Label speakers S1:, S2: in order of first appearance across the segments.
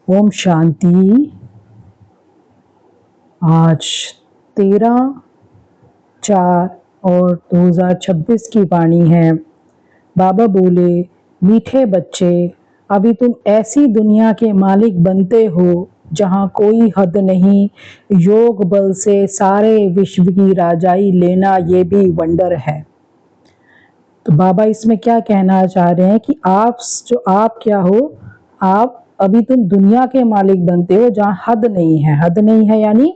S1: ओम शांति। आज 13/4/2026 की वाणी है। बाबा बोले, मीठे बच्चे, अभी तुम ऐसी दुनिया के मालिक बनते हो जहाँ कोई हद नहीं। योग बल से सारे विश्व की राजाई लेना ये भी वंडर है। तो बाबा इसमें क्या कहना चाह रहे हैं कि आप क्या हो, आप अभी तुम दुनिया के मालिक बनते हो जहाँ हद नहीं है। हद नहीं है यानी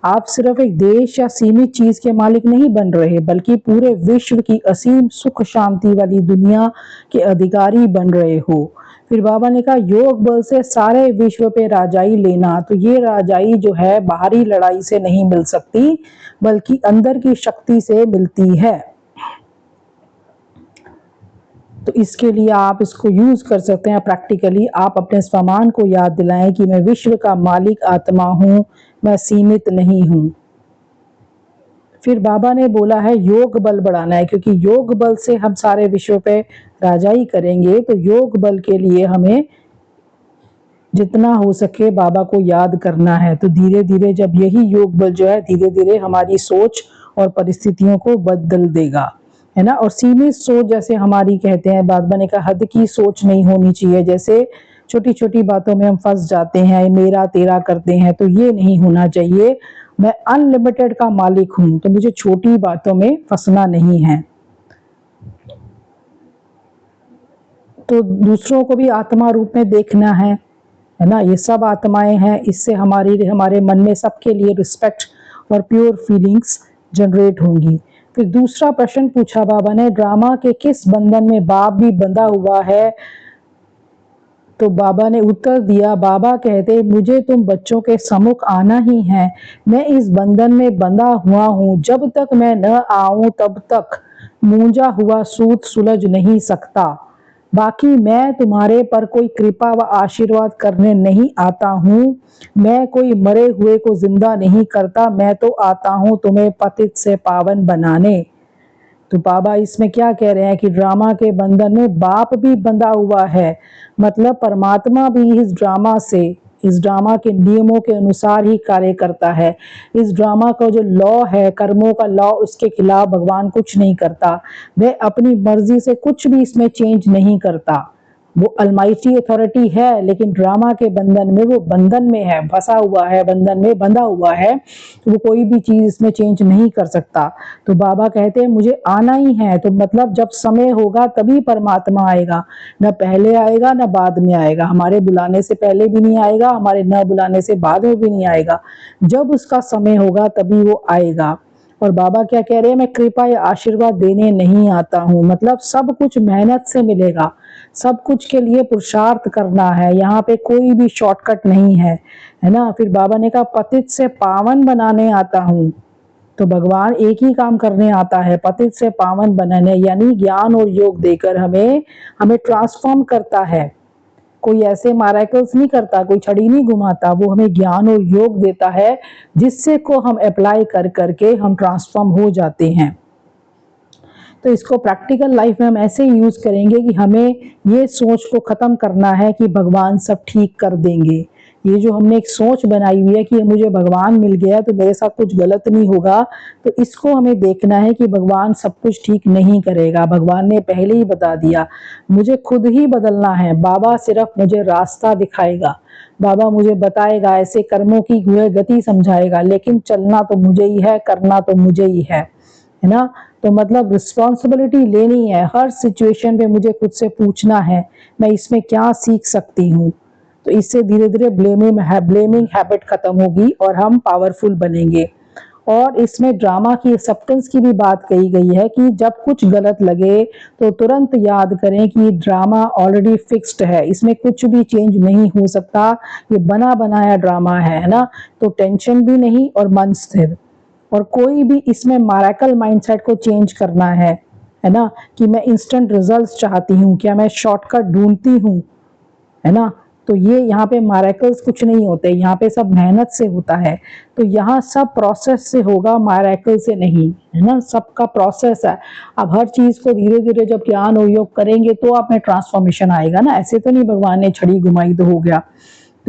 S1: आप सिर्फ एक देश या सीमित चीज के मालिक नहीं बन रहे, बल्कि पूरे विश्व की असीम सुख शांति वाली दुनिया के अधिकारी बन रहे हो। फिर बाबा ने कहा योग बल से सारे विश्व पे राजाई लेना। तो ये राजाई जो है बाहरी लड़ाई से नहीं मिल सकती, बल्कि अंदर की शक्ति से मिलती है। तो इसके लिए आप इसको यूज कर सकते हैं प्रैक्टिकली। आप अपने स्वमान को याद दिलाएं कि मैं विश्व का मालिक आत्मा हूं, मैं सीमित नहीं हूं। फिर बाबा ने बोला है योग बल बढ़ाना है, क्योंकि योग बल से हम सारे विश्व पे राजाई करेंगे। तो योग बल के लिए हमें जितना हो सके बाबा को याद करना है। तो धीरे धीरे जब यही योग बल जो है धीरे धीरे हमारी सोच और परिस्थितियों को बदल देगा, है ना। और सीमित सोच जैसे हमारी कहते हैं, बाबा ने कहा हद की सोच नहीं होनी चाहिए। जैसे छोटी छोटी बातों में हम फंस जाते हैं, मेरा तेरा करते हैं, तो ये नहीं होना चाहिए। मैं अनलिमिटेड का मालिक हूं, तो मुझे छोटी बातों में फंसना नहीं है। तो दूसरों को भी आत्मा रूप में देखना है ना। ये सब आत्माएं हैं, इससे हमारे मन में सबके लिए रिस्पेक्ट और प्योर फीलिंग्स जनरेट होंगी। फिर दूसरा प्रश्न पूछा बाबा ने, ड्रामा के किस बंधन में बाप भी बंधा हुआ है। तो बाबा ने उत्तर दिया, बाबा कहते मुझे तुम बच्चों के सम्मुख आना ही है। मैं इस बंधन में बंधा हुआ हूं, जब तक मैं न आऊं तब तक मूंजा हुआ सूत सुलझ नहीं सकता। बाकी मैं तुम्हारे पर कोई कृपा व आशीर्वाद करने नहीं आता हूँ। मैं कोई मरे हुए को जिंदा नहीं करता, मैं तो आता हूँ तुम्हें पतित से पावन बनाने। तो बाबा इसमें क्या कह रहे हैं कि ड्रामा के बंधन में बाप भी बंधा हुआ है, मतलब परमात्मा भी इस ड्रामा के नियमों के अनुसार ही कार्य करता है। इस ड्रामा का जो लॉ है, कर्मों का लॉ, उसके खिलाफ भगवान कुछ नहीं करता। वह अपनी मर्जी से कुछ भी इसमें चेंज नहीं करता। वो अलमाइटी अथॉरिटी है, लेकिन ड्रामा के बंधन में वो बंधन में है, फंसा हुआ है, बंधन में बंधा हुआ है। तो वो कोई भी चीज इसमें चेंज नहीं कर सकता। तो बाबा कहते हैं मुझे आना ही है। तो मतलब जब समय होगा तभी परमात्मा आएगा, न पहले आएगा न बाद में आएगा। हमारे बुलाने से पहले भी नहीं आएगा, हमारे न बुलाने से बाद में भी नहीं आएगा। जब उसका समय होगा तभी वो आएगा। और बाबा क्या कह रहे हैं, मैं कृपा या आशीर्वाद देने नहीं आता हूँ। मतलब सब कुछ मेहनत से मिलेगा, सब कुछ के लिए पुरुषार्थ करना है, यहाँ पे कोई भी शॉर्टकट नहीं है ना। फिर बाबा ने कहा पतित से पावन बनाने आता हूँ। तो भगवान एक ही काम करने आता है, पतित से पावन बनाने, यानी ज्ञान और योग देकर हमें ट्रांसफॉर्म करता है। कोई ऐसे मैरेकल्स नहीं करता, कोई छड़ी नहीं घुमाता, वो हमें ज्ञान और योग देता है, जिससे को हम अप्लाई कर करके हम ट्रांसफॉर्म हो जाते हैं। तो इसको प्रैक्टिकल लाइफ में हम ऐसे यूज करेंगे कि हमें ये सोच को खत्म करना है कि भगवान सब ठीक कर देंगे। ये जो हमने एक सोच बनाई हुई है कि मुझे भगवान मिल गया तो मेरे साथ कुछ गलत नहीं होगा, तो इसको हमें देखना है कि भगवान सब कुछ ठीक नहीं करेगा। भगवान ने पहले ही बता दिया, मुझे खुद ही बदलना है। बाबा सिर्फ मुझे रास्ता दिखाएगा, बाबा मुझे बताएगा, ऐसे कर्मों की गति समझाएगा, लेकिन चलना तो मुझे ही है, करना तो मुझे ही है ना। तो मतलब रिस्पॉन्सिबिलिटी लेनी है। हर सिचुएशन पे मुझे खुद से पूछना है मैं इसमें क्या सीख सकती हूँ। तो इससे धीरे धीरे ब्लेमिंग हैबिट खत्म होगी और हम पावरफुल बनेंगे। और इसमें ड्रामा की एक्सेप्टेंस की भी बात कही गई है कि जब कुछ गलत लगे तो तुरंत याद करें कि ड्रामा ऑलरेडी फिक्स्ड है, इसमें कुछ भी चेंज नहीं हो सकता, ये बना बनाया ड्रामा है ना। तो टेंशन भी नहीं और मन स्थिर। और कोई भी इसमें मैरेकल माइंडसेट को चेंज करना है ना, कि मैं इंस्टेंट रिजल्ट्स चाहती हूँ, क्या मैं शॉर्टकट ढूंढती हूँ, है ना। तो ये यहाँ पे मैरेकल्स कुछ नहीं होते, यहाँ पे सब मेहनत से होता है। तो यहाँ सब प्रोसेस से होगा, मैरेकल से नहीं, है ना। सबका प्रोसेस है। अब हर चीज को धीरे धीरे जब ज्ञान और योग करेंगे तो आप में ट्रांसफॉर्मेशन आएगा ना। ऐसे तो नहीं भगवान ने छड़ी घुमाई तो हो गया।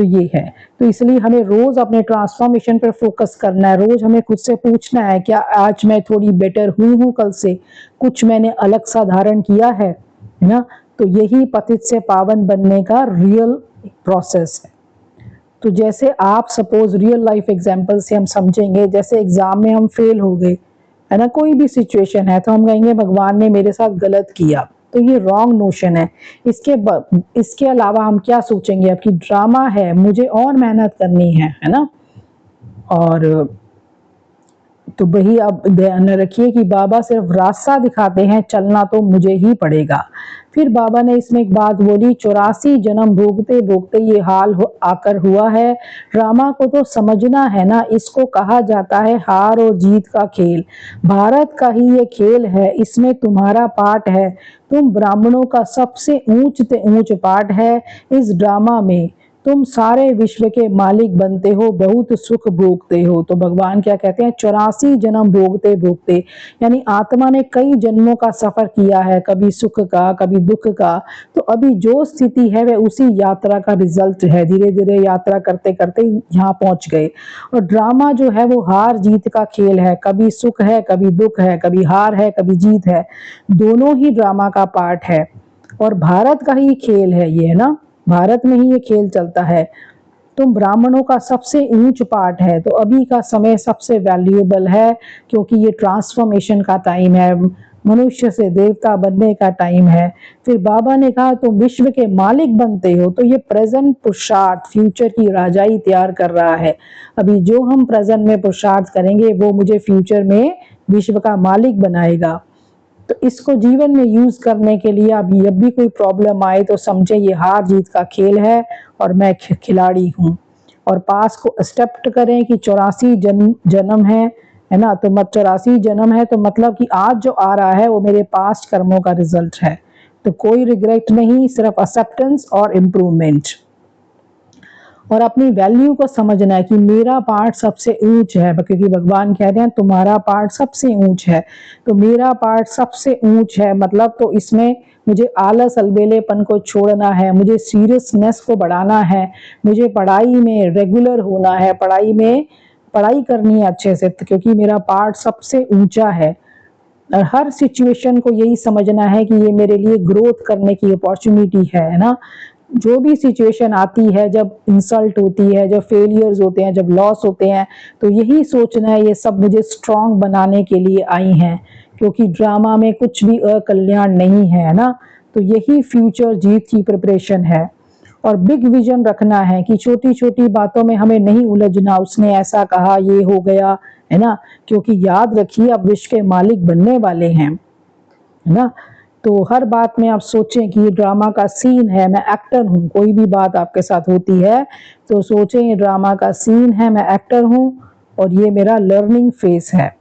S1: तो ये है। तो इसलिए हमें रोज अपने ट्रांसफॉर्मेशन पर फोकस करना है। रोज हमें खुद से पूछना है, क्या आज मैं थोड़ी बेटर हुई हूँ कल से, कुछ मैंने अलग सा धारण किया है ना। तो यही पतित से पावन बनने का रियल प्रोसेस है। तो जैसे आप सपोज रियल लाइफ एग्जांपल से हम समझेंगे, जैसे एग्जाम में हम फेल हो गए है ना, कोई भी सिचुएशन है, तो हम कहेंगे भगवान ने मेरे साथ गलत किया, तो ये रॉन्ग नोशन है। इसके अलावा हम क्या सोचेंगे, अब कि ड्रामा है, मुझे और मेहनत करनी है ना। और तो वही आप ध्यान रखिए कि बाबा सिर्फ रास्ता दिखाते हैं, चलना तो मुझे ही पड़ेगा। फिर बाबा ने इसमें एक बात बोली, 84 जन्म भोगते भोगते ये हाल आकर हुआ है। ड्रामा को तो समझना है ना, इसको कहा जाता है हार और जीत का खेल। भारत का ही ये खेल है, इसमें तुम्हारा पार्ट है। तुम ब्राह्मणों का सबसे ऊंच से ऊंच पार्ट है इस ड्रामा में। तुम सारे विश्व के मालिक बनते हो, बहुत सुख भोगते हो। तो भगवान क्या कहते हैं, 84 जन्म भोगते भोगते, यानी आत्मा ने कई जन्मों का सफर किया है, कभी सुख का कभी दुख का। तो अभी जो स्थिति है वह उसी यात्रा का रिजल्ट है। धीरे धीरे यात्रा करते करते यहाँ पहुंच गए। और ड्रामा जो है वो हार जीत का खेल है, कभी सुख है कभी दुख है, कभी हार है कभी जीत है, दोनों ही ड्रामा का पार्ट है। और भारत का ही खेल है ये, है ना, भारत में ही ये खेल चलता है। तुम ब्राह्मणों का सबसे ऊंच पार्ट है। तो अभी का समय सबसे वैल्यूएबल है, क्योंकि ये ट्रांसफॉर्मेशन का टाइम है, मनुष्य से देवता बनने का टाइम है। फिर बाबा ने कहा तुम विश्व के मालिक बनते हो। तो ये प्रेजेंट पुरुषार्थ फ्यूचर की राजाई तैयार कर रहा है। अभी जो हम प्रेजेंट में पुरुषार्थ करेंगे वो मुझे फ्यूचर में विश्व का मालिक बनाएगा। तो इसको जीवन में यूज करने के लिए अब जब भी कोई प्रॉब्लम आए तो समझे ये हार जीत का खेल है और मैं खिलाड़ी हूँ। और पास को एक्सेप्ट करें कि 84 जन्म है ना। तो 84 जन्म है, तो मतलब कि आज जो आ रहा है वो मेरे पास्ट कर्मों का रिजल्ट है। तो कोई रिग्रेट नहीं, सिर्फ एक्सेप्टेंस और इम्प्रूवमेंट। और अपनी वैल्यू को समझना है कि मेरा पार्ट सबसे ऊंच है, क्योंकि भगवान कह रहे हैं तुम्हारा पार्ट सबसे ऊंच है। तो मेरा पार्ट सबसे ऊंच है मतलब, तो इसमें मुझे आलस अलबेलेपन को छोड़ना है, मुझे सीरियसनेस को बढ़ाना है, मुझे पढ़ाई में रेगुलर होना है, पढ़ाई करनी है अच्छे से, क्योंकि मेरा पार्ट सबसे ऊंचा है। और हर सिचुएशन को यही समझना है कि ये मेरे लिए ग्रोथ करने की अपॉर्चुनिटी है ना। जो भी सिचुएशन आती है, जब इंसल्ट होती है, जब फेलियर्स होते हैं, जब लॉस होते हैं, तो यही सोचना है ये सब मुझे स्ट्रांग बनाने के लिए आई हैं, क्योंकि ड्रामा में कुछ भी अकल्याण नहीं है ना। तो यही फ्यूचर जीत की प्रिपरेशन है। और बिग विजन रखना है कि छोटी छोटी बातों में हमें नहीं उलझना, उसने ऐसा कहा ये हो गया, है ना। क्योंकि याद रखिए अब विश्व के मालिक बनने वाले हैं, है ना। तो हर बात में आप सोचें कि ये ड्रामा का सीन है, मैं एक्टर हूँ। कोई भी बात आपके साथ होती है तो सोचें ये ड्रामा का सीन है, मैं एक्टर हूँ और ये मेरा लर्निंग फेस है।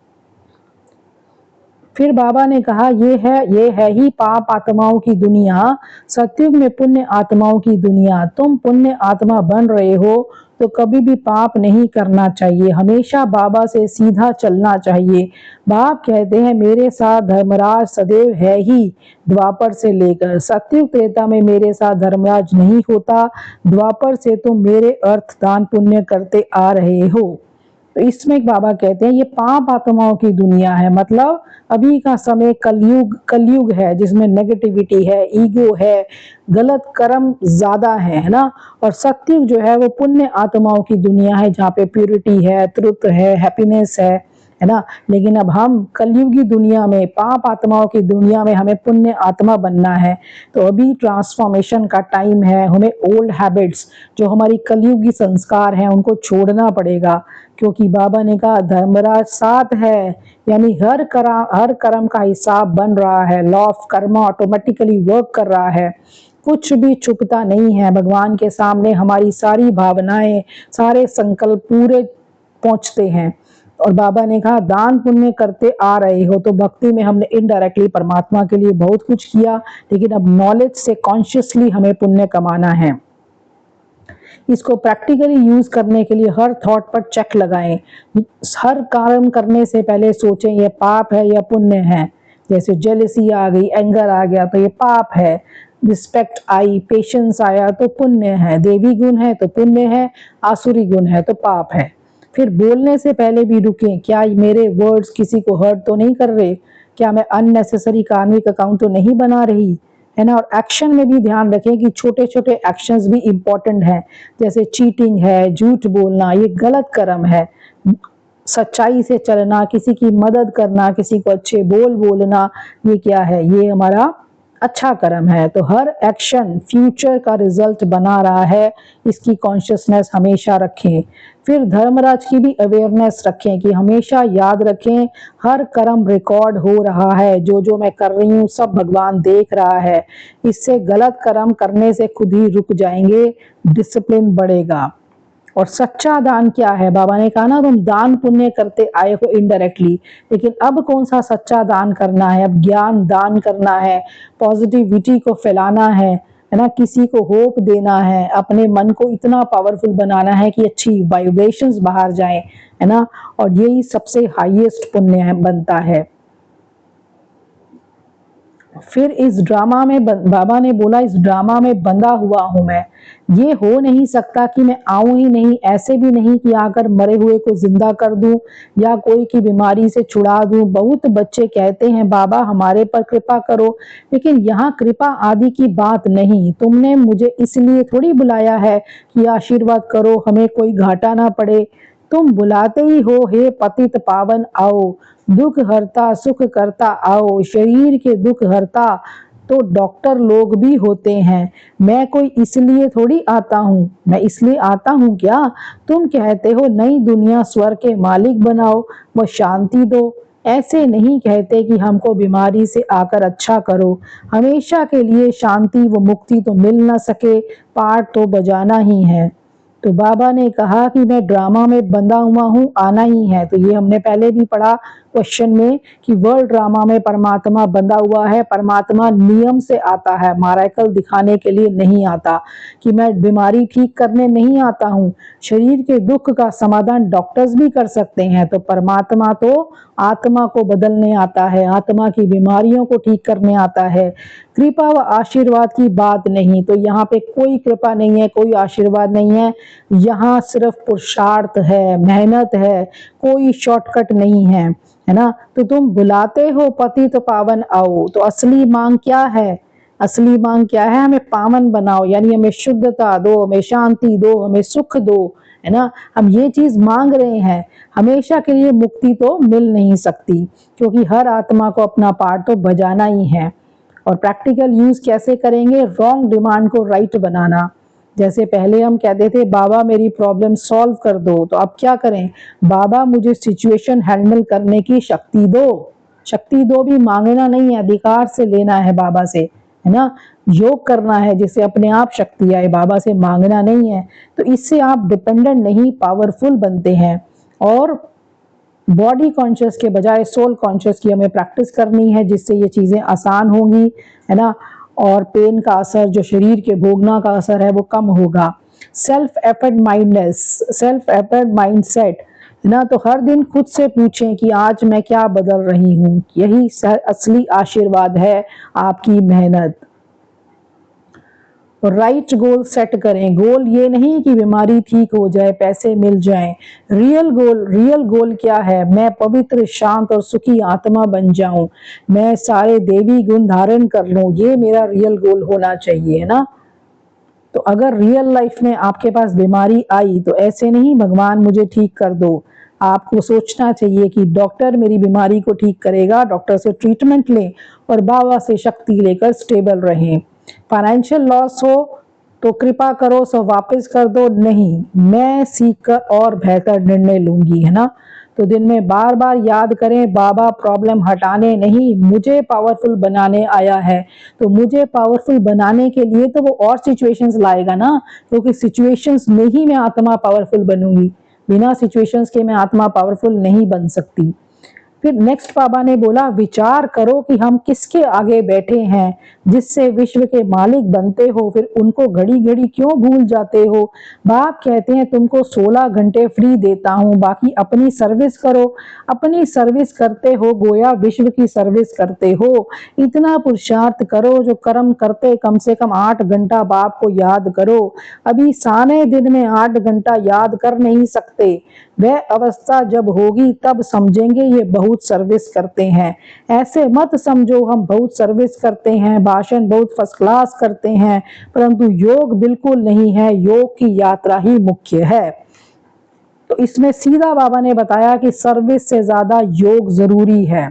S1: फिर बाबा ने कहा ये है ही पाप आत्माओं की दुनिया, सतयुग में पुण्य आत्माओं की दुनिया। तुम पुण्य आत्मा बन रहे हो तो कभी भी पाप नहीं करना चाहिए, हमेशा बाबा से सीधा चलना चाहिए। बाप कहते हैं मेरे साथ धर्मराज सदैव है ही, द्वापर से लेकर सतयुग त्रेता में मेरे साथ धर्मराज नहीं होता। द्वापर से तुम मेरे अर्थ दान पुण्य करते आ रहे हो। तो इसमें बाबा कहते हैं ये पाप आत्माओं की दुनिया है, मतलब अभी का समय कलयुग है, जिसमें नेगेटिविटी है, ईगो है, गलत कर्म ज्यादा है ना। और सत्युग जो है वो पुण्य आत्माओं की दुनिया है, जहाँ पे प्यूरिटी है, ट्रुथ है, हैप्पीनेस है ना। लेकिन अब हम कलयुगी दुनिया में, पाप आत्माओं की दुनिया में हमें पुण्य आत्मा बनना है। तो अभी ट्रांसफॉर्मेशन का टाइम है, हमें ओल्ड हैबिट्स जो हमारी कलयुगी संस्कार हैं उनको छोड़ना पड़ेगा, क्योंकि बाबा ने कहा धर्मराज साथ है, यानी हर कर्म का हिसाब बन रहा है, law of Karma automatically work कर रहा है, कुछ भी छुपता नहीं है। भगवान के सामने हमारी सारी भावनाएं, सारे संकल्प पूरे पहुंचते हैं। और बाबा ने कहा दान पुण्य करते आ रहे हो, तो भक्ति में हमने इनडायरेक्टली परमात्मा के लिए बहुत कुछ किया, लेकिन अब नॉलेज से कॉन्शियसली हमें पुण्य कमाना है। इसको प्रैक्टिकली यूज करने के लिए हर थॉट पर चेक लगाएं, हर काम करने से पहले सोचें ये पाप है या पुण्य है। जैसे जेलसी आ गई, एंगर आ गया तो ये पाप है, रिस्पेक्ट आई, पेशेंस आया तो पुण्य है, देवी गुण है तो पुण्य है, आसुरी गुण है तो पाप है। फिर बोलने से पहले भी रुकें, क्या मेरे वर्ड्स किसी को हर्ट तो नहीं कर रहे, क्या मैं अननेसेसरी कार्मिक अकाउंट तो नहीं बना रही, है ना। और एक्शन में भी ध्यान रखें कि छोटे छोटे एक्शंस भी इम्पोर्टेंट हैं, जैसे चीटिंग है, झूठ बोलना, ये गलत कर्म है। सच्चाई से चलना, किसी की मदद करना, किसी को अच्छे बोल बोलना, ये क्या है, ये हमारा अच्छा कर्म है। तो हर एक्शन फ्यूचर का रिजल्ट बना रहा है, इसकी कॉन्शियसनेस हमेशा रखें। फिर धर्मराज की भी अवेयरनेस रखें कि हमेशा याद रखें हर कर्म रिकॉर्ड हो रहा है, जो जो मैं कर रही हूँ सब भगवान देख रहा है। इससे गलत कर्म करने से खुद ही रुक जाएंगे, डिसिप्लिन बढ़ेगा। और सच्चा दान क्या है, बाबा ने कहा ना तुम दान पुण्य करते आए हो इनडायरेक्टली, लेकिन अब कौन सा सच्चा दान करना है, अब ज्ञान दान करना है, पॉजिटिविटी को फैलाना है ना, किसी को होप देना है, अपने मन को इतना पावरफुल बनाना है कि अच्छी वाइब्रेशंस बाहर जाएं, है ना। और यही सबसे हाईएस्ट पुण्य है, बनता है। फिर इस ड्रामा में बाबा ने बोला इस ड्रामा में बंधा हुआ हूं मैं, ये हो नहीं सकता कि मैं आऊं ही नहीं, ऐसे भी नहीं कि आकर मरे हुए को जिंदा कर दूं या कोई की बीमारी से छुड़ा दूं। बहुत बच्चे कहते हैं बाबा हमारे पर कृपा करो, लेकिन यहाँ कृपा आदि की बात नहीं। तुमने मुझे इसलिए थोड़ी बुलाया है कि आशीर्वाद करो, हमें कोई घाटा ना पड़े। तुम बुलाते ही हो, हे पतित पावन आओ, दुख हरता सुख करता आओ, शरीर के दुख हरता तो डॉक्टर लोग भी होते हैं। मैं कोई इसलिए थोड़ी आता हूँ, मैं इसलिए आता हूँ क्या? तुम कहते हो नई दुनिया स्वर्ग के मालिक बनाओ व शांति दो, ऐसे नहीं कहते कि हमको बीमारी से आकर अच्छा करो। हमेशा के लिए शांति व मुक्ति तो मिल न सके, पाठ तो बजाना ही है। तो बाबा ने कहा कि मैं ड्रामा में बंधा हुआ हूँ, आना ही है। तो ये हमने पहले भी पढ़ा क्वेश्चन में कि वर्ल्ड ड्रामा में परमात्मा बंधा हुआ है, परमात्मा नियम से आता है, माराकल दिखाने के लिए नहीं आता। कि मैं बीमारी ठीक करने नहीं आता हूँ, शरीर के दुख का समाधान डॉक्टर्स भी कर सकते हैं, तो परमात्मा तो आत्मा को बदलने आता है, आत्मा की बीमारियों को ठीक करने आता है। कृपा व आशीर्वाद की बात नहीं, तो यहाँ पे कोई कृपा नहीं है, कोई आशीर्वाद नहीं है, यहाँ सिर्फ पुरुषार्थ है, मेहनत है, कोई शॉर्टकट नहीं है ना। तो तुम बुलाते हो पतित पावन आओ, तो असली मांग क्या है? असली मांग क्या है? हमें पावन बनाओ, यानी हमें शुद्धता दो, हमें शांति दो, हमें सुख दो, है ना। हम ये चीज मांग रहे हैं। हमेशा के लिए मुक्ति तो मिल नहीं सकती, क्योंकि हर आत्मा को अपना पार्ट तो बजाना ही है। और प्रैक्टिकल यूज कैसे करेंगे? रॉन्ग डिमांड को राइट बनाना। जैसे पहले हम कहते थे बाबा मेरी प्रॉब्लम सॉल्व कर दो, तो अब क्या करें? बाबा मुझे सिचुएशन हैंडल करने की शक्ति दो। शक्ति दो भी मांगना नहीं है, अधिकार से लेना है बाबा से, है ना। योग करना है जिससे अपने आप शक्ति आए, बाबा से मांगना नहीं है। तो इससे आप डिपेंडेंट नहीं, पावरफुल बनते हैं। और बॉडी कॉन्शियस के बजाय सोल कॉन्शियस की हमें प्रैक्टिस करनी है, जिससे ये चीजें आसान होंगी, है ना। और पेन का असर, जो शरीर के भोगना का असर है, वो कम होगा। Self effort mindness, self effort mindset, है ना। तो हर दिन खुद से पूछें कि आज मैं क्या बदल रही हूँ, यही असली आशीर्वाद है, आपकी मेहनत। राइट गोल सेट करें। गोल ये नहीं कि बीमारी ठीक हो जाए, पैसे मिल जाएं। रियल गोल क्या है? मैं पवित्र, शांत और सुखी आत्मा बन जाऊं, मैं सारे देवी गुण धारण कर लूं, ये मेरा रियल गोल होना चाहिए, है ना। तो अगर रियल लाइफ में आपके पास बीमारी आई तो ऐसे नहीं भगवान मुझे ठीक कर दो। आपको सोचना चाहिए कि डॉक्टर मेरी बीमारी को ठीक करेगा, डॉक्टर से ट्रीटमेंट लें और बाबा से शक्ति लेकर स्टेबल रहें। फाइनेंशियल लॉस हो तो कृपा करो सब वापस कर दो, नहीं, मैं सीख कर और बेहतर निर्णय लूंगी, है ना। तो दिन में बार बार याद करें बाबा प्रॉब्लम हटाने नहीं, मुझे पावरफुल बनाने आया है। तो मुझे पावरफुल बनाने के लिए तो वो और सिचुएशंस लाएगा ना, क्योंकि सिचुएशंस में ही मैं आत्मा पावरफुल बनूंगी, बिना सिचुएशंस के मैं आत्मा पावरफुल नहीं बन सकती। फिर नेक्स्ट बाबा ने बोला, विचार करो कि हम किसके आगे बैठे हैं जिससे विश्व के मालिक बनते हो, फिर उनको घड़ी घड़ी क्यों भूल जाते हो। बाप कहते हैं तुमको 16 घंटे फ्री देता हूं, बाकी अपनी सर्विस करो। अपनी सर्विस करते हो गोया विश्व की सर्विस करते हो। इतना पुरुषार्थ करो जो कर्म करते कम से कम 8 घंटा बाप को याद करो। अभी सारे दिन में 8 घंटा याद कर नहीं सकते, वह अवस्था जब होगी तब समझेंगे ये बहुत सर्विस करते हैं। ऐसे मत समझो हम बहुत सर्विस करते हैं, भाषण बहुत फर्स्ट क्लास करते हैं, परंतु योग बिल्कुल नहीं है, योग की यात्रा ही मुख्य है। तो इसमें सीधा बाबा ने बताया कि सर्विस से ज्यादा योग जरूरी है।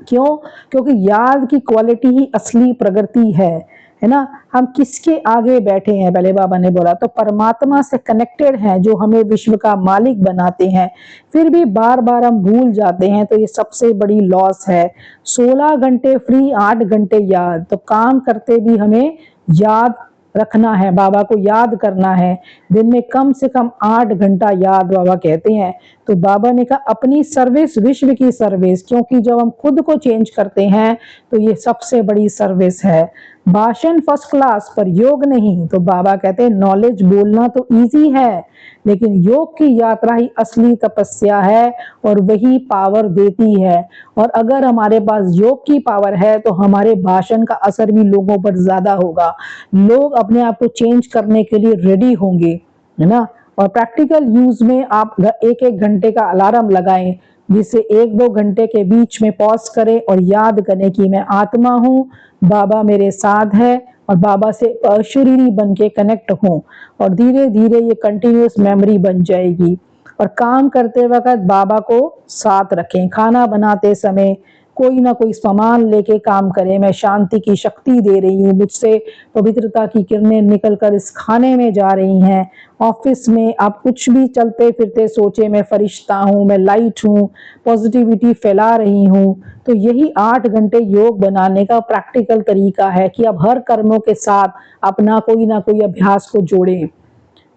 S1: क्यों? क्योंकि याद की क्वालिटी ही असली प्रगति है ना। हम किसके आगे बैठे हैं, पहले बाबा ने बोला, तो परमात्मा से कनेक्टेड हैं जो हमें विश्व का मालिक बनाते हैं, फिर भी बार बार हम भूल जाते हैं, तो ये सबसे बड़ी लॉस है। 16 घंटे फ्री, 8 घंटे याद, तो काम करते भी हमें याद रखना है, बाबा को याद करना है। दिन में कम से कम 8 घंटा याद बाबा कहते हैं। तो बाबा ने कहा अपनी सर्विस विश्व की सर्विस, क्योंकि जब हम खुद को चेंज करते हैं तो ये सबसे बड़ी सर्विस है। भाषण फर्स्ट क्लास पर योग नहीं, तो बाबा कहते हैं नॉलेज बोलना तो इजी है, लेकिन योग की यात्रा ही असली तपस्या है और वही पावर देती है। और अगर हमारे पास योग की पावर है तो हमारे भाषण का असर भी लोगों पर ज्यादा होगा, लोग अपने आप को चेंज करने के लिए रेडी होंगे, है ना। और प्रैक्टिकल यूज में आप 1-1 घंटे का अलार्म लगाएं, जिससे 1-2 घंटे के बीच में पॉज करें और याद करें कि मैं आत्मा हूँ, बाबा मेरे साथ है, और बाबा से अशरीरी बन के कनेक्ट हूँ। और धीरे धीरे ये कंटिन्यूस मेमोरी बन जाएगी। और काम करते वक्त बाबा को साथ रखें, खाना बनाते समय कोई ना कोई सामान लेके काम करें, मैं शांति की शक्ति दे रही हूँ, मुझसे पवित्रता की किरणें निकलकर इस खाने में जा रही हैं। ऑफिस में आप कुछ भी चलते फिरते सोचे मैं फरिश्ता हूँ, मैं लाइट हूँ, पॉजिटिविटी फैला रही हूँ। तो यही 8 घंटे योग बनाने का प्रैक्टिकल तरीका है कि अब हर कर्मों के साथ अपना कोई ना कोई अभ्यास को जोड़ें।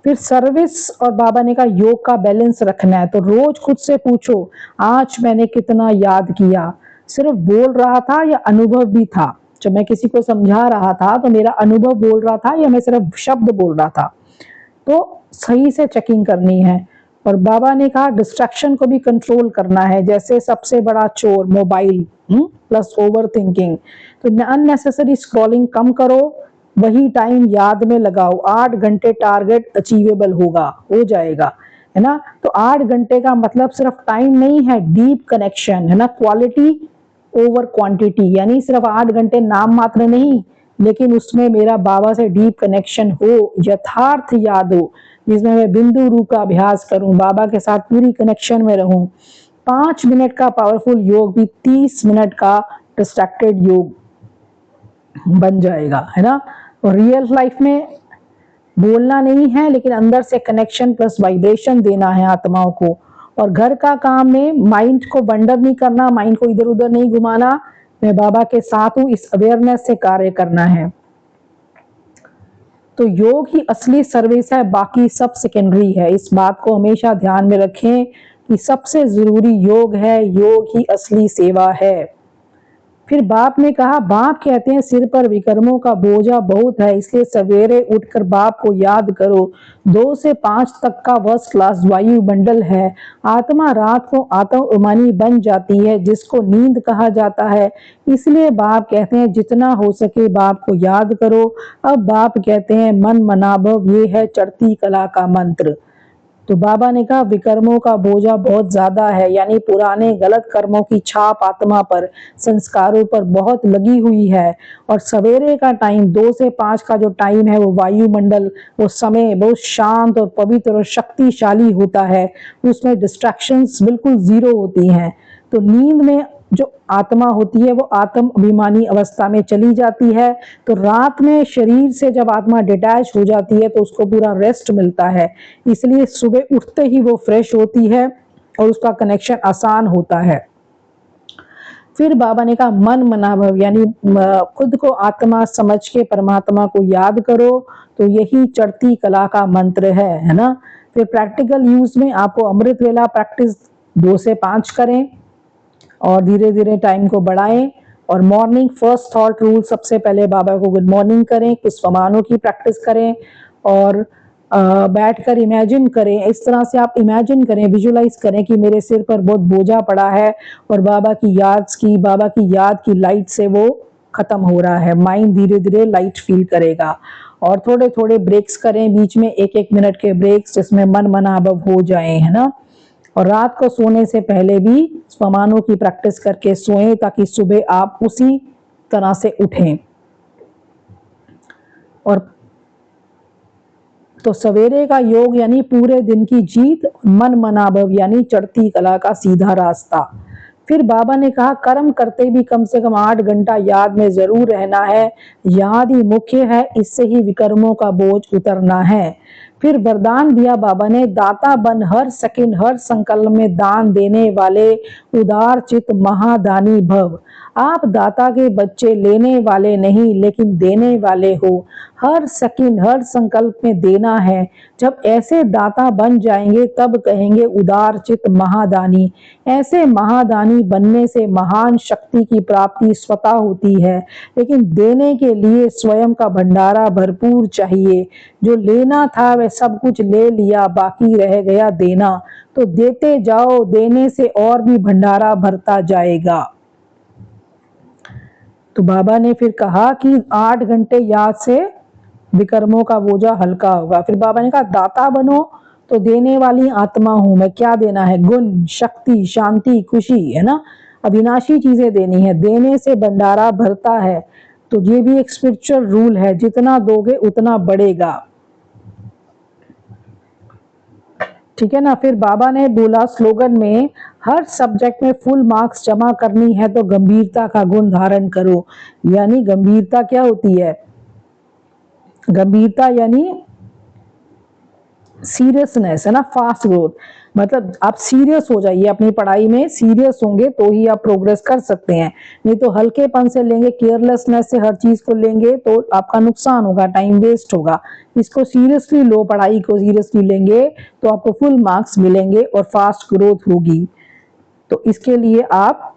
S1: फिर सर्विस और बाबा ने कहा योग का बैलेंस रखना है। तो रोज खुद से पूछो, आज मैंने कितना याद किया, सिर्फ बोल रहा था या अनुभव भी था। जब मैं किसी को समझा रहा था तो मेरा अनुभव बोल रहा था या मैं सिर्फ शब्द बोल रहा था। तो सही से चेकिंग करनी है। और बाबा ने कहा डिस्ट्रैक्शन को भी कंट्रोल करना है, जैसे सबसे बड़ा चोर मोबाइल प्लस ओवर थिंकिंग। तो अननेसेसरी स्क्रॉलिंग कम करो, वही टाइम याद में लगाओ। 8 घंटे टारगेट अचीवेबल होगा, हो जाएगा, है ना। तो 8 घंटे का मतलब सिर्फ टाइम नहीं है, डीप कनेक्शन, है ना, क्वालिटी ओवर क्वांटिटी। यानी सिर्फ 8 घंटे नाम मात्र नहीं, लेकिन उसमें मेरा बाबा से डीप कनेक्शन हो, यथार्थ याद हो, जिसमें मैं बिंदु रूप का अभ्यास करूं, बाबा के साथ पूरी कनेक्शन में रहूं। 5 मिनट का पावरफुल योग भी 30 मिनट का डिस्ट्रैक्टेड योग बन जाएगा, है ना। और रियल लाइफ में बोलना नहीं है, लेकिन अंदर से कनेक्शन प्लस वाइब्रेशन देना है आत्माओं को। और घर का काम में माइंड को बंडर नहीं करना, माइंड को इधर उधर नहीं घुमाना, मैं बाबा के साथ हूं, इस अवेयरनेस से कार्य करना है। तो योग ही असली सर्विस है, बाकी सब सेकेंडरी है। इस बात को हमेशा ध्यान में रखें कि सबसे जरूरी योग है, योग ही असली सेवा है। फिर बाप ने कहा, बाप कहते हैं सिर पर विकर्मों का बोझा बहुत है, इसलिए सवेरे उठकर बाप को याद करो। 2 से 5 तक का फर्स्ट क्लास वायु मंडल है। आत्मा रात को आत्माभिमानी बन जाती है, जिसको नींद कहा जाता है। इसलिए बाप कहते हैं जितना हो सके बाप को याद करो। अब बाप कहते हैं मन मनाभव, ये है चढ़ती कला का मंत्र। तो बाबा ने कहा विकर्मों का बोझा बहुत ज्यादा है, यानी पुराने गलत कर्मों की छाप आत्मा पर, संस्कारों पर बहुत लगी हुई है। और सवेरे का टाइम 2 से 5 का जो टाइम है, वो वायुमंडल, वो समय बहुत शांत और पवित्र और शक्तिशाली होता है। उसमें डिस्ट्रैक्शंस बिल्कुल जीरो होती हैं। तो नींद में जो आत्मा होती है वो आत्म अभिमानी अवस्था में चली जाती है। तो रात में शरीर से जब आत्मा डिटैच हो जाती है तो उसको पूरा रेस्ट मिलता है, इसलिए सुबह उठते ही वो फ्रेश होती है और उसका कनेक्शन आसान होता है। फिर बाबा ने कहा मन मनाभव, यानी खुद को आत्मा समझ के परमात्मा को याद करो। तो यही चढ़ती कला का मंत्र है, है ना। फिर प्रैक्टिकल यूज में आपको अमृत वेला प्रैक्टिस 2 से 5 करें, और धीरे धीरे टाइम को बढ़ाएं। और मॉर्निंग फर्स्ट थॉट रूल, सबसे पहले बाबा को गुड मॉर्निंग करें, कुछ समानों की प्रैक्टिस करें और बैठकर इमेजिन करें। इस तरह से आप इमेजिन करें, विजुलाइज करें कि मेरे सिर पर बहुत बोझा पड़ा है और बाबा की याद की लाइट से वो खत्म हो रहा है। माइंड धीरे धीरे लाइट फील करेगा। और थोड़े थोड़े ब्रेक्स करें, बीच में 1-1 मिनट के ब्रेक्स, जिसमें मन मनाभव हो जाए, है ना। और रात को सोने से पहले भी स्वमानों की प्रैक्टिस करके सोएं, ताकि सुबह आप उसी तरह से उठें। और तो सवेरे का योग यानी पूरे दिन की जीत, मन मनाभव यानी चढ़ती कला का सीधा रास्ता। फिर बाबा ने कहा कर्म करते भी कम से कम 8 घंटा याद में जरूर रहना है। याद ही मुख्य है, इससे ही विकर्मों का बोझ उतरना है। फिर वरदान दिया बाबा ने, दाता बन हर सेकंड हर संकल्प में दान देने वाले, उदार चित महादानी भव। आप दाता के बच्चे लेने वाले नहीं लेकिन देने वाले हो। हर सेकंड हर संकल्प में देना है। जब ऐसे दाता बन जाएंगे तब कहेंगे उदार चित महादानी। ऐसे महादानी बनने से महान शक्ति की प्राप्ति स्वतः होती है, लेकिन देने के लिए स्वयं का भंडारा भरपूर चाहिए। जो लेना था वह सब कुछ ले लिया, बाकी रह गया देना। तो देते जाओ, देने से और भी भंडारा भरता जाएगा। तो बाबा ने फिर कहा कि 8 घंटे याद से विकर्मों का बोझा हल्का होगा। फिर बाबा ने कहा दाता बनो तो देने वाली आत्मा हूं मैं। क्या देना है? गुण, शक्ति, शांति, खुशी, है ना। अविनाशी चीजें देनी है। देने से भंडारा भरता है। तो ये भी एक स्पिरिचुअल रूल है, जितना दोगे उतना बढ़ेगा, ठीक है ना। फिर बाबा ने बोला स्लोगन में, हर सब्जेक्ट में फुल मार्क्स जमा करनी है तो गंभीरता का गुण धारण करो। यानी गंभीरता क्या होती है? गंभीरता यानी सीरियसनेस, है ना, फास्ट ग्रोथ। मतलब आप सीरियस हो जाइए अपनी पढ़ाई में, सीरियस होंगे तो ही आप प्रोग्रेस कर सकते हैं। नहीं तो हल्केपन से लेंगे, केयरलेसनेस से हर चीज को लेंगे तो आपका नुकसान होगा, टाइम वेस्ट होगा। इसको सीरियसली लो, पढ़ाई को सीरियसली लेंगे तो आपको फुल मार्क्स मिलेंगे और फास्ट ग्रोथ होगी। तो इसके लिए आप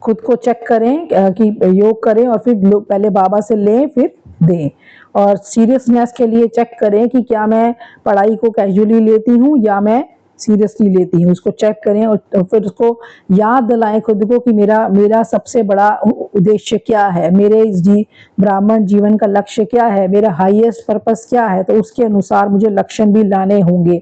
S1: खुद को चेक करें कि योग करें और फिर पहले बाबा से लें फिर दें। और सीरियसनेस के लिए चेक करें कि क्या मैं पढ़ाई को कैजुअली लेती हूँ या मैं सीरियसली लेती हूँ, उसको चेक करें। और फिर उसको याद दिलाएं खुद को कि मेरा सबसे बड़ा उद्देश्य क्या है, मेरे इस ब्राह्मण जीवन का लक्ष्य क्या है, मेरा हाईएस्ट पर्पस क्या है। तो उसके अनुसार मुझे लक्षण भी लाने होंगे।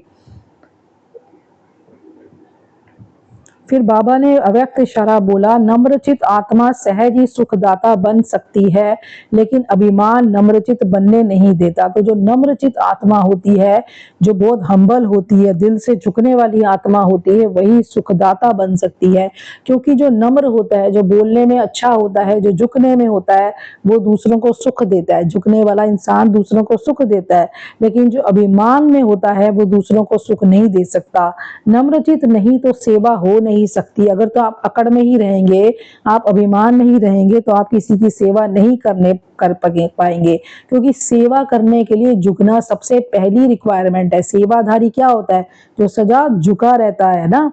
S1: फिर बाबा ने अव्यक्त इशारा बोला, नम्रचित आत्मा सहज ही सुखदाता बन सकती है, लेकिन अभिमान नम्रचित बनने नहीं देता। तो जो नम्रचित आत्मा होती है, जो बहुत हम्बल होती है, दिल से झुकने वाली आत्मा होती है, वही सुखदाता बन सकती है। क्योंकि जो नम्र होता है, जो बोलने में अच्छा होता है, जो झुकने में होता है, वो दूसरों को सुख देता है। झुकने वाला इंसान दूसरों को सुख देता है, लेकिन जो अभिमान में होता है वो दूसरों को सुख नहीं दे सकता। नम्रचित नहीं तो सेवा हो नहीं सकती। अगर तो आप अकड़ में ही रहेंगे, आप अभिमान में ही रहेंगे, तो आप किसी की सेवा नहीं कर पाएंगे। क्योंकि सेवा करने के लिए झुकना सबसे पहली रिक्वायरमेंट है। सेवाधारी क्या होता है? जो सदा झुका रहता है ना।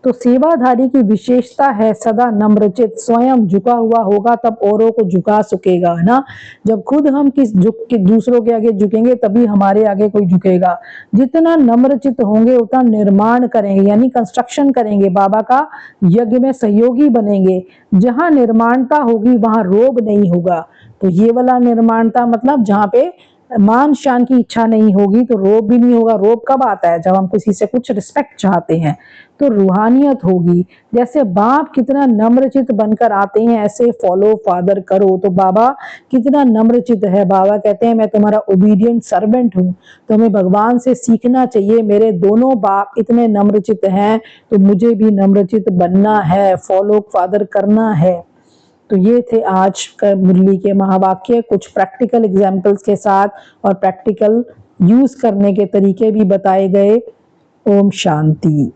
S1: तो सेवाधारी की विशेषता है सदा नम्रचित। स्वयं झुका हुआ होगा तब औरों को झुका सकेगा, है ना। जब खुद हम दूसरों के आगे झुकेंगे तभी हमारे आगे कोई झुकेगा। जितना नम्रचित होंगे उतना निर्माण करेंगे, यानी कंस्ट्रक्शन करेंगे, बाबा का यज्ञ में सहयोगी बनेंगे। जहां निर्माणता होगी वहां रोब नहीं होगा। तो ये वाला निर्माणता मतलब जहाँ पे मान शान की इच्छा नहीं होगी तो रोब भी नहीं होगा। रोब कब आता है? जब हम किसी से कुछ रिस्पेक्ट चाहते हैं। तो रूहानियत होगी। जैसे बाप कितना नम्रचित बनकर आते हैं, ऐसे फॉलो फादर करो। तो बाबा कितना नम्रचित है। बाबा कहते हैं मैं तुम्हारा ओबीडियंट सर्वेंट हूँ। तो हमें भगवान से सीखना चाहिए। मेरे दोनों बाप इतने नम्रचित हैं तो मुझे भी नम्रचित बनना है, फॉलो फादर करना है। तो ये थे आज का मुरली के महावाक्य, कुछ प्रैक्टिकल एग्जाम्पल्स के साथ और प्रैक्टिकल यूज करने के तरीके भी बताए गए। ओम शांति।